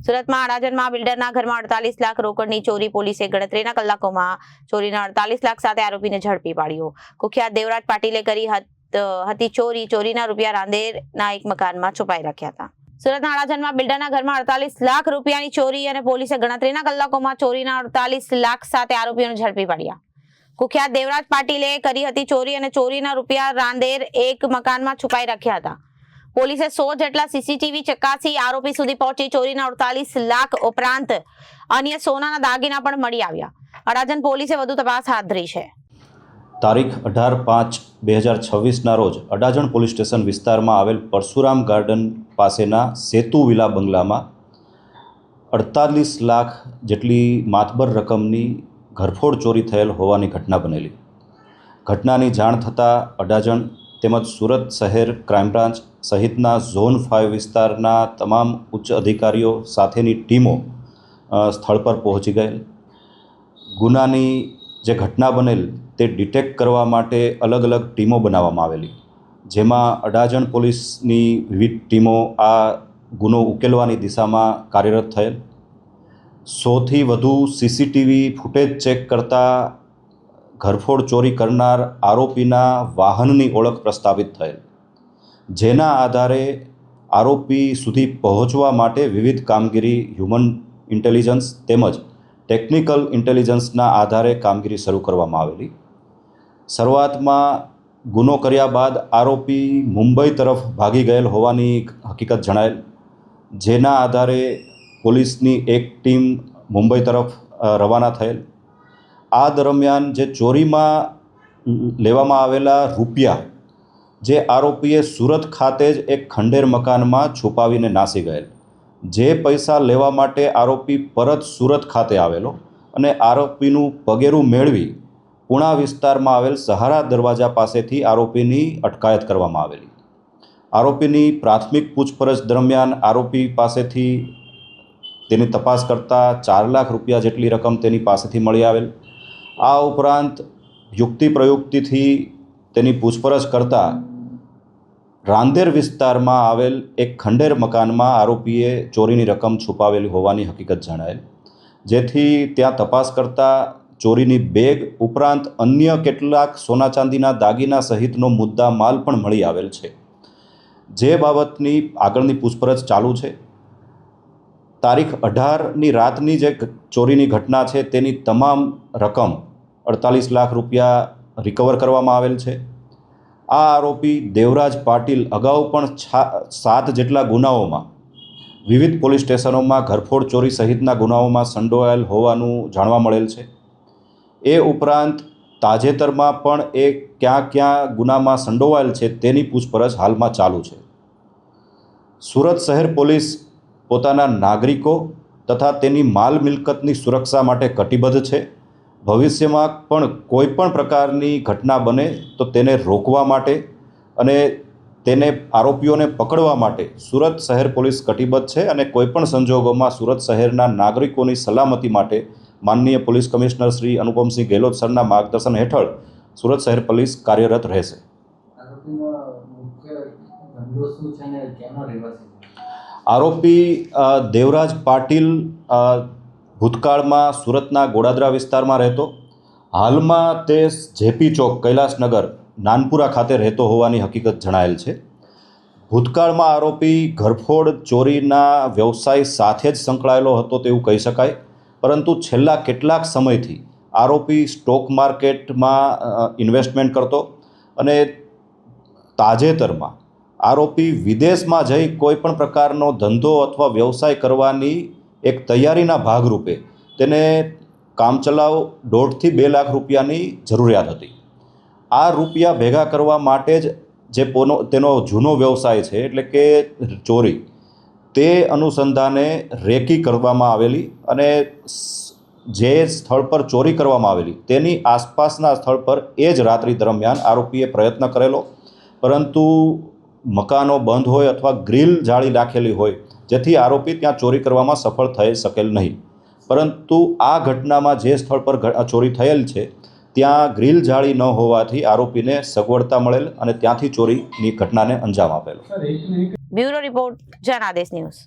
સુરતમાં અડાજણમાં બિલ્ડરના ઘરમાં 48 લાખ રોકડની ચોરી. પોલીસે ગણતરીના કલાકોમાં ચોરીના 48 લાખ સાથે આરોપીને ઝડપી પાડ્યો. કુખ્યાત દેવરાજ પાટીલે કરી હતી ચોરી. ચોરીના રૂપિયા રાંદેરના એક મકાનમાં છુપાઈ રાખ્યા હતા. સુરતના અડાજણમાં બિલ્ડરના ઘરમાં 48 લાખ રૂપિયાની ચોરી અને પોલીસે ગણતરીના કલાકોમાં ચોરીના 48 લાખ સાથે આરોપીઓને ઝડપી પાડ્યા. કુખ્યાત દેવરાજ પાટીલે કરી હતી ચોરી અને ચોરીના રૂપિયા રાંદેર એક મકાનમાં છુપાઈ રાખ્યા હતા. પોલીસે 100 જેટલા સીસીટીવી ચકાસી આરોપી સુધી પહોંચી ચોરીના 48 લાખ ઉપરાંત અન્ય સોનાના દાગીના પણ મળી આવ્યા. અડાજણ પોલીસે વધુ તપાસ હાથ ધરી છે. તારીખ 18/5/2026ના રોજ અડાજણ પોલીસ સ્ટેશન વિસ્તારમાં આવેલ પરશુરામ ગાર્ડન પાસેના સેતુ વિલા બંગલામાં 48 લાખ જેટલી માતબર રકમની ઘરફોડ ચોરી થયેલ હોવાની ઘટના બનેલી. ઘટનાની જાણ થતાં અડાજણ તેમજ સુરત શહેર ક્રાઇમ બ્રાન્ચ સહિતના ઝોન 5 વિસ્તારના તમામ ઉચ્ચ અધિકારીઓ સાથેની ટીમો સ્થળ પર પહોંચી ગયેલ. ગુનાની જે ઘટના બનેલ તે ડિટેક્ટ કરવા માટે અલગ અલગ ટીમો બનાવવામાં આવેલી, જેમાં અડાજણ પોલીસની વિવિધ ટીમો આ ગુનો ઉકેલવાની દિશામાં કાર્યરત થયેલ. 100થી વધુ સીસીટીવી ફૂટેજ ચેક કરતાં ઘરફોડ ચોરી કરનાર આરોપીના વાહનની ઓળખ પ્રસ્થાપિત થયેલ, જેના આધારે આરોપી સુધી પહોંચવા માટે વિવિધ કામગીરી હ્યુમન ઇન્ટેલિજન્સ તેમજ ટેકનિકલ ઇન્ટેલિજન્સના આધારે કામગીરી શરૂ કરવામાં આવેલી. શરૂઆતમાં ગુનો કર્યા બાદ આરોપી મુંબઈ તરફ ભાગી ગયેલ હોવાની હકીકત જણાયેલ, જેના આધારે પોલીસની એક ટીમ મુંબઈ તરફ રવાના થયેલ. આ દરમિયાન જે ચોરીમાં લેવામાં આવેલા રૂપિયા જે આરોપીએ સુરત ખાતે જ એક ખંડેર મકાનમાં છુપાવીને નાસી ગયેલ. જે પૈસા લેવા માટે આરોપી પરત સુરત ખાતે આવેલો અને આરોપીનું પગેરું મેળવી પુણા વિસ્તારમાં આવેલ સહારા દરવાજા પાસેથી આરોપીની અટકાયત કરવામાં આવેલી. આરોપીની પ્રાથમિક પૂછપરછ દરમિયાન આરોપી પાસેથી તેની તપાસ કરતાં 4 લાખ રૂપિયા જેટલી રકમ તેની પાસેથી મળી આવેલ. આ ઉપરાંત યુક્તિ પ્રયુક્તિથી તેની પૂછપરછ કરતાં રાંદેર વિસ્તારમાં આવેલ એક ખંડેર મકાનમાં આરોપીએ ચોરીની રકમ છુપાવેલી હોવાની હકીકત જણાયેલ, જેથી ત્યાં તપાસ કરતાં ચોરીની બેગ ઉપરાંત અન્ય કેટલાક સોના ચાંદીના દાગીના સહિતનો મુદ્દા માલ પણ મળી આવેલ છે. જે બાબતની આગળની પૂછપરછ ચાલુ છે. તારીખ 18ની રાતની જે ચોરીની ઘટના છે તેની તમામ રકમ 48 લાખ રૂપિયા રિકવર કરવામાં આવેલ છે. આ આરોપી દેવરાજ પાટીલ અગાઉ પણ 7 જેટલા ગુનાઓમાં વિવિધ પોલીસ સ્ટેશનોમાં ઘરફોડ ચોરી સહિતના ગુનાઓમાં સંડોવાયેલ હોવાનું જાણવા મળેલ છે. એ ઉપરાંત તાજેતરમાં પણ એ ક્યાં ગુનામાં સંડોવાયેલ છે તેની પૂછપરછ હાલમાં ચાલુ છે. સુરત શહેર પોલીસ પોતાના નાગરિકો તથા તેની માલ મિલકતની સુરક્ષા માટે કટિબદ્ધ છે. ભવિષ્યમાં પણ કોઈ પણ પ્રકારની ઘટના બને તો તેને રોકવા માટે અને તેને આરોપીઓને પકડવા માટે સુરત શહેર પોલીસ કટિબદ્ધ છે અને કોઈપણ સંજોગોમાં સુરત શહેરના નાગરિકોની સલામતી માટે માનનીય પોલીસ કમિશનર શ્રી અનુપમસિંહ ગેહલોત સરના માર્ગદર્શન હેઠળ સુરત શહેર પોલીસ કાર્યરત રહેશે. આરોપી દેવરાજ પાટીલ ભૂતકાળમાં સુરતના ગોડાદરા વિસ્તારમાં રહેતો, હાલમાં તે જેપી ચોક કૈલાસનગર નાનપુરા ખાતે રહેતો હોવાની હકીકત જણાયેલ છે. ભૂતકાળમાં આરોપી ઘરફોડ ચોરીના વ્યવસાય સાથે જ સંકળાયેલો હતો તેવું કહી શકાય, પરંતુ છેલ્લા કેટલાક સમયથી આરોપી સ્ટોક માર્કેટમાં ઇન્વેસ્ટમેન્ટ કરતો અને તાજેતરમાં આરોપી વિદેશમાં જઈ કોઈ પણ પ્રકારનો ધંધો અથવા વ્યવસાય કરવાની એક તૈયારીના ભાગરૂપે તેને કામચલાઉ 1.5 થી 2 લાખ રૂપિયાની જરૂરિયાત હતી. આ રૂપિયા ભેગા કરવા માટે જ જે તેનો જૂનો વ્યવસાય છે એટલે કે ચોરી, તે અનુસંધાને રેકી કરવામાં આવેલી અને જે સ્થળ પર ચોરી કરવામાં આવેલી તેની આસપાસના સ્થળ પર એ જ રાત્રિ દરમિયાન આરોપીએ પ્રયત્ન કરેલો, પરંતુ મકાનો બંધ હોય અથવા ગ્રીલ જાળી રાખેલી હોય જેથી આરોપી ત્યાં ચોરી કરવામાં સફળ થઈ શકેલ નહીં. પરંતુ આ ઘટનામાં જે સ્થળ પર ચોરી થયેલ છે ત્યાં ગ્રીલ જાળી ન હોવાથી આરોપીને સગવડતા મળેલ અને ત્યાંથી ચોરીની ઘટનાને અંજામ આપેલો. Bureau report Janadesh news.